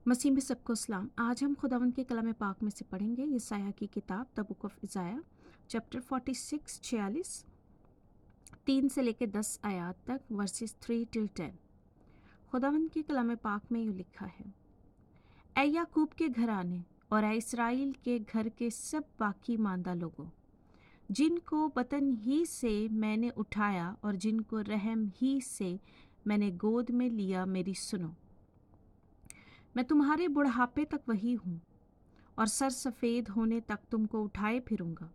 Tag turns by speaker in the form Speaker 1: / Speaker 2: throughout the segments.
Speaker 1: मसीह में सबको सलाम। आज हम खुदावंद के कलाम पाक में से पढ़ेंगे यशायाह की किताब द बुक ऑफ इज़ाया चैप्टर 46 46 3 से लेकर 10 आयात तक वर्सेस 3 till 10। खुदावंद के कलाम पाक में यूँ लिखा है, ऐ याकूब के घराने और ऐ इसराइल के घर के सब बाकी मांदा लोगों, जिनको बतन ही से मैंने उठाया और जिनको रहम ही से मैंने गोद में लिया, मेरी सुनो। मैं तुम्हारे बुढ़ापे तक वही हूँ और सर सफ़ेद होने तक तुमको उठाए फिरूंगा।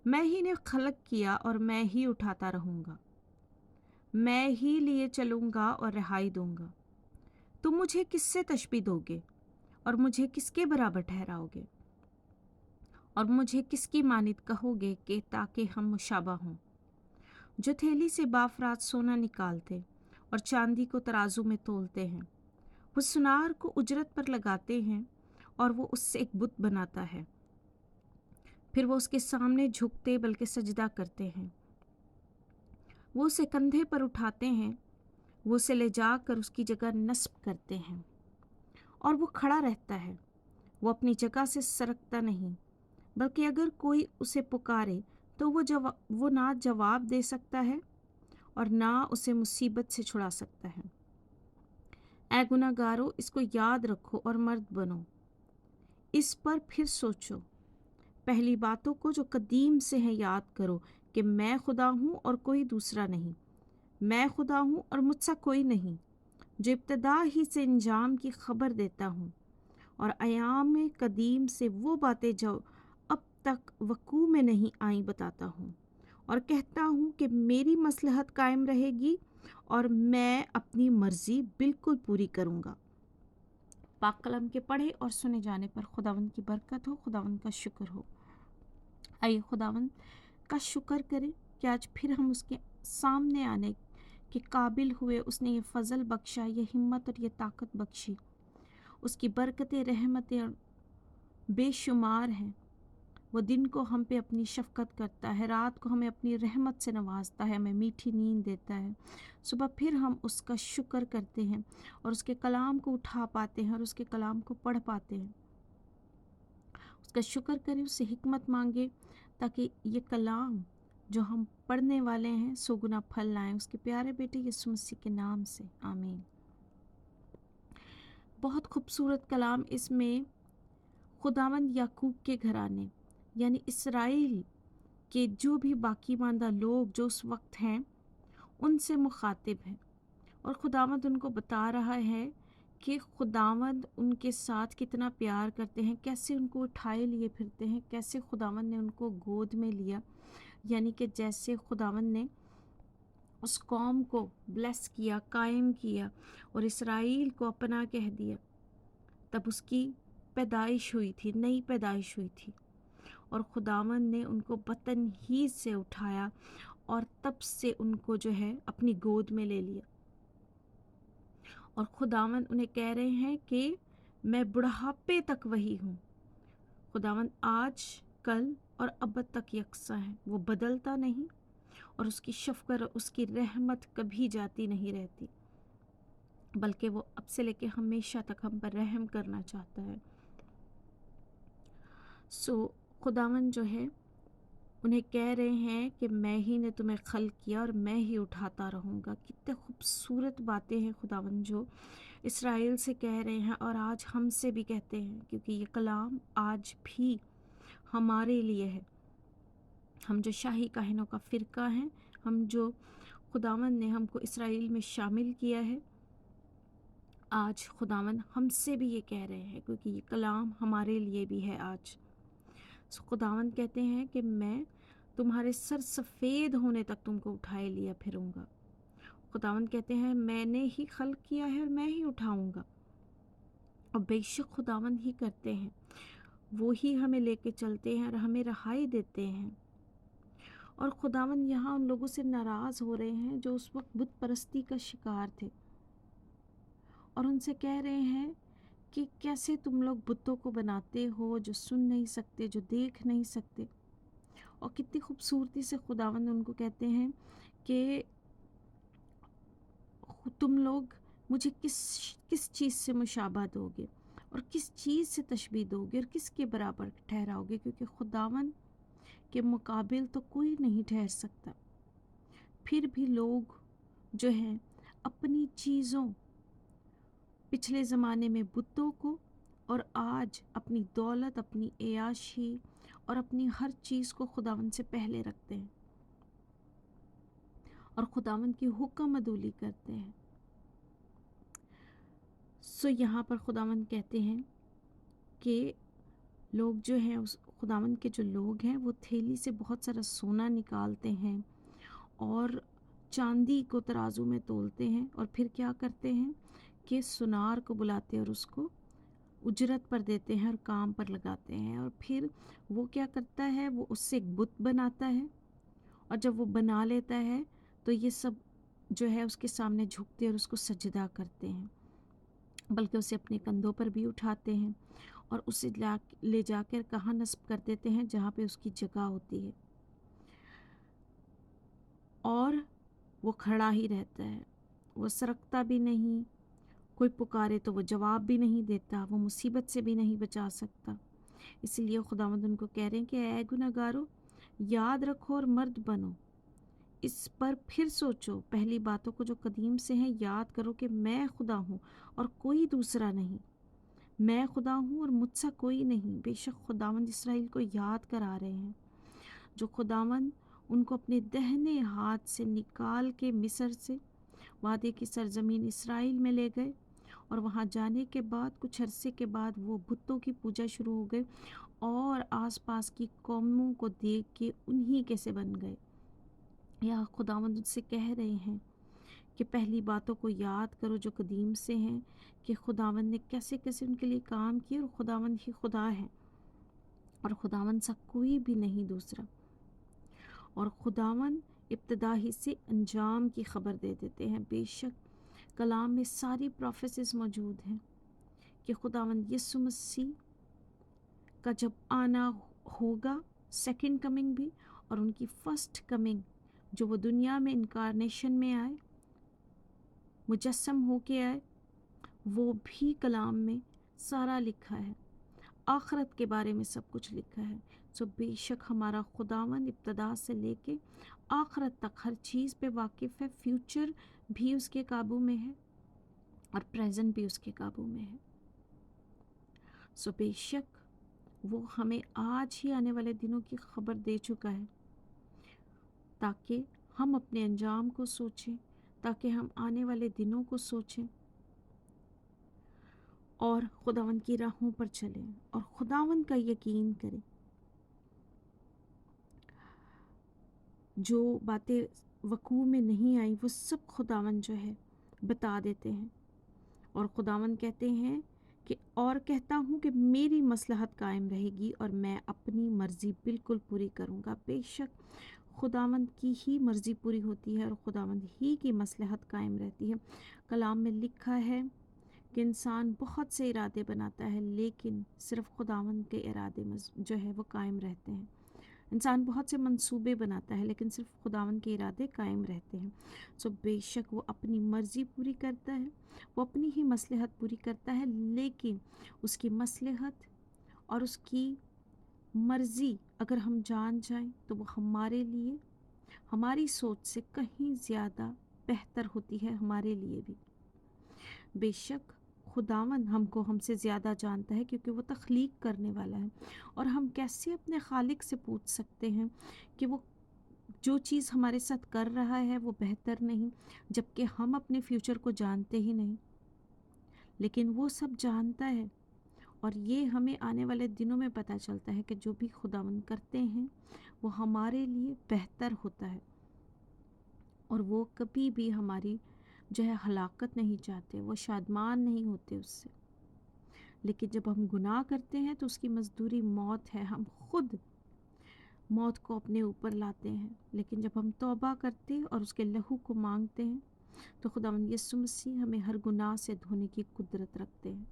Speaker 1: मैं ही ने खलक किया और मैं ही उठाता रहूंगा। मैं ही लिए चलूंगा और रिहाई दूंगा। तुम मुझे किससे तशबीह दोगे और मुझे किसके बराबर ठहराओगे और मुझे किसकी मानित कहोगे कि ताकि हम मुशाबा हों। जो थैली से बाफरात सोना निकालते और चांदी को तराजू में तोलते हैं, वो सुनार को उजरत पर लगाते हैं और वो उससे एक बुत बनाता है। फिर वो उसके सामने झुकते बल्कि सजदा करते हैं। वो उसे कंधे पर उठाते हैं, वो उसे ले जाकर उसकी जगह नस्ब करते हैं और वो खड़ा रहता है। वो अपनी जगह से सरकता नहीं, बल्कि अगर कोई उसे पुकारे तो वो ना जवाब दे सकता है और ना उसे मुसीबत से छुड़ा सकता है। ऐ गुनाहगारों, इसको याद रखो और मर्द बनो। इस पर फिर सोचो। पहली बातों को जो कदीम से है याद करो कि मैं खुदा हूँ और कोई दूसरा नहीं। मैं खुदा हूँ और मुझसा कोई नहीं, जो इब्तदा ही से इंजाम की खबर देता हूँ और अयाम कदीम से वो बातें जो अब तक वकू में नहीं आई बताता हूँ और कहता हूँ कि मेरी मसलहत कायम रहेगी और मैं अपनी मर्जी बिल्कुल पूरी करूँगा। पाक कलम के पढ़े और सुने जाने पर खुदावंद की बरकत हो, खुदावंद का शुक्र हो। आइए खुदावंद का शुक्र करें कि आज फिर हम उसके सामने आने के काबिल हुए। उसने ये फ़ज़ल बख्शा, ये हिम्मत और ये ताकत बख्शी। उसकी बरकतें रहमतें और बेशुमार हैं। वो दिन को हम पे अपनी शफ़क़त करता है, रात को हमें अपनी रहमत से नवाजता है, हमें मीठी नींद देता है। सुबह फिर हम उसका शुक्र करते हैं और उसके कलाम को उठा पाते हैं और उसके कलाम को पढ़ पाते हैं। उसका शुक्र करें, उससे हिकमत मांगे ताकि ये कलाम जो हम पढ़ने वाले हैं सुगुना फल लाएं। उसके प्यारे बेटे यीशु मसीह के नाम से आमीन। बहुत खूबसूरत कलाम। इसमें खुदावंद याकूब के घराने यानी इसराइल के जो भी बाकी मांदा लोग जो उस वक्त हैं उनसे मुखातिब है और खुदावंद उनको बता रहा है कि खुदावंद उनके साथ कितना प्यार करते हैं, कैसे उनको उठाए लिए फिरते हैं, कैसे खुदावंद ने उनको गोद में लिया। यानी कि जैसे खुदावंद ने उस कौम को ब्लेस किया, कायम किया और इसराइल को अपना कह दिया, तब उसकी पैदाइश हुई थी, नई पैदाइश हुई थी और खुदावंद ने उनको बतन ही से उठाया और तब से उनको जो है अपनी गोद में ले लिया। और खुदावंद उन्हें कह रहे हैं कि मैं बुढ़ापे तक वही हूँ। खुदावंद आज, कल और अब तक यकसा है, वो बदलता नहीं और उसकी शफ़क़त, उसकी रहमत कभी जाती नहीं रहती, बल्कि वो अब से लेके हमेशा तक हम पर रहम करना चाहता है। खुदावंद जो है उन्हें कह रहे हैं कि मैं ही ने तुम्हें खल्क़ किया और मैं ही उठाता रहूँगा। कितने खूबसूरत बातें हैं खुदावंद जो इसराइल से कह रहे हैं और आज हमसे भी कहते हैं, क्योंकि ये कलाम आज भी हमारे लिए है। हम जो शाही काहिनों का फ़िरका हैं, हम जो खुदावंद ने हमको इसराइल में शामिल किया है, आज खुदावंद हमसे भी ये कह रहे हैं, क्योंकि ये कलाम हमारे लिए भी है आज। खुदावंद कहते हैं कि मैं तुम्हारे सर सफ़ेद होने तक तुमको उठाए लिया फिरूंगा। खुदावंद कहते हैं मैंने ही खल्क़ किया है और मैं ही उठाऊंगा। और बेशक खुदावंद ही करते हैं, वो ही हमें लेके चलते हैं और हमें रहाई देते हैं। और खुदावंद यहाँ उन लोगों से नाराज़ हो रहे हैं जो उस वक्त बुत परस्ती का शिकार थे और उनसे कह रहे हैं कि कैसे तुम लोग बुतों को बनाते हो जो सुन नहीं सकते, जो देख नहीं सकते। और कितनी खूबसूरती से खुदावंद उनको कहते हैं कि तुम लोग मुझे किस चीज़ से मुशाबा दोगे और किस चीज़ से तशबीह दोगे और किसके बराबर ठहराओगे, क्योंकि खुदावन के मुकाबिल तो कोई नहीं ठहर सकता। फिर भी लोग जो हैं अपनी चीज़ों, पिछले ज़माने में बुतों को और आज अपनी दौलत, अपनी एयाशी और अपनी हर चीज़ को खुदावन से पहले रखते हैं और खुदावन की हुक्म अदूली करते हैं। सो यहाँ पर खुदावन कहते हैं कि लोग जो हैं, उस खुदावन के जो लोग हैं वो थैली से बहुत सारा सोना निकालते हैं और चांदी को तराजू में तोलते हैं और फिर क्या करते हैं कि सुनार को बुलाते हैं और उसको उजरत पर देते हैं और काम पर लगाते हैं। और फिर वो क्या करता है, वो उससे एक बुत बनाता है और जब वो बना लेता है तो ये सब जो है उसके सामने झुकते और उसको सजदा करते हैं, बल्कि उसे अपने कंधों पर भी उठाते हैं और उसे ले जाकर कहाँ नस्ब कर देते हैं, जहाँ पे उसकी जगह होती है, और वो खड़ा ही रहता है। वो सरकता भी नहीं, कोई पुकारे तो वो जवाब भी नहीं देता, वो मुसीबत से भी नहीं बचा सकता। इसलिए खुदावंद उनको कह रहे हैं कि ऐ गुनहगारो, याद रखो और मर्द बनो, इस पर फिर सोचो, पहली बातों को जो कदीम से हैं याद करो कि मैं खुदा हूँ और कोई दूसरा नहीं। मैं खुदा हूँ और मुझसा कोई नहीं। बेशक खुदावंद इसराइल को याद करा रहे हैं, जो खुदावंद उनको अपने दाहिने हाथ से निकाल के मिस्र से वादे की सरजमीन इसराइल में ले गए, और वहाँ जाने के बाद कुछ अरसे के बाद वो बुतों की पूजा शुरू हो गई और आसपास की कौमों को देख के उन्हीं के से बन गए। या खुदावंद उनसे कह रहे हैं कि पहली बातों को याद करो जो कदीम से हैं, कि खुदावंद ने कैसे कैसे उनके लिए काम किया, और खुदावंद ही खुदा है और खुदावंद सा कोई भी नहीं दूसरा। और खुदावंद इब्तदा ही से अंजाम की खबर दे देते हैं। बेशक कलाम में सारी प्रोफेसिस मौजूद हैं कि खुदावंद यीशु मसीह का जब आना होगा, सेकंड कमिंग भी, और उनकी फर्स्ट कमिंग जो वो दुनिया में इनकारनेशन में आए, मुजस्सम होके आए, वो भी कलाम में सारा लिखा है। आखरत के बारे में सब कुछ लिखा है। सो बेशक हमारा खुदावंद इब्तदा से लेके आखरत तक हर चीज़ पे वाकिफ़ है। फ्यूचर भी उसके काबू में है और प्रेजेंट भी उसके काबू में है। सो बेशक वो हमें आज ही आने वाले दिनों की खबर दे चुका है, ताकि हम अपने अंजाम को सोचें, ताकि हम आने वाले दिनों को सोचें और खुदावंद की राहों पर चलें और खुदावंद का यकीन करें। जो बातें वकूअ में नहीं आई वो सब खुदावंद जो है बता देते हैं, और खुदावंद कहते हैं कि और कहता हूँ कि मेरी मसलहत कायम रहेगी और मैं अपनी मर्ज़ी बिल्कुल पूरी करूँगा। बेशक खुदावंद की ही मर्ज़ी पूरी होती है और खुदावंद ही की मसलहत कायम रहती है। कलाम में लिखा है कि इंसान बहुत से इरादे बनाता है, लेकिन सिर्फ खुदावंद के इरादे जो है वो कायम रहते हैं। इंसान बहुत से मंसूबे बनाता है, लेकिन सिर्फ खुदावंद के इरादे कायम रहते हैं। सो बेशक वो अपनी मर्ज़ी पूरी करता है, वो अपनी ही मसलहत पूरी करता है, लेकिन उसकी मसलहत और उसकी मर्ज़ी अगर हम जान जाएं तो वो हमारे लिए, हमारी सोच से कहीं ज़्यादा बेहतर होती है हमारे लिए भी। बेशक खुदावन हमको हमसे ज़्यादा जानता है, क्योंकि वो तख्लीक करने वाला है, और हम कैसे अपने खालिक से पूछ सकते हैं कि वो जो चीज़ हमारे साथ कर रहा है वो बेहतर नहीं, जबकि हम अपने फ्यूचर को जानते ही नहीं, लेकिन वो सब जानता है। और ये हमें आने वाले दिनों में पता चलता है कि जो भी खुदावन करते हैं वो हमारे लिए बेहतर होता है, और वो कभी भी हमारी जो है हलाकत नहीं चाहते, वो शादमान नहीं होते उससे। लेकिन जब हम गुनाह करते हैं तो उसकी मजदूरी मौत है, हम खुद मौत को अपने ऊपर लाते हैं। लेकिन जब हम तौबा करते हैं और उसके लहू को मांगते हैं तो खुदावंद यीशु मसीह हमें हर गुनाह से धोने की कुदरत रखते हैं।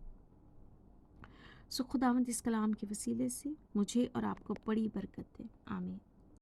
Speaker 1: सो खुदावंद इस कलाम के वसीले से मुझे और आपको बड़ी बरकत दे। आमीन।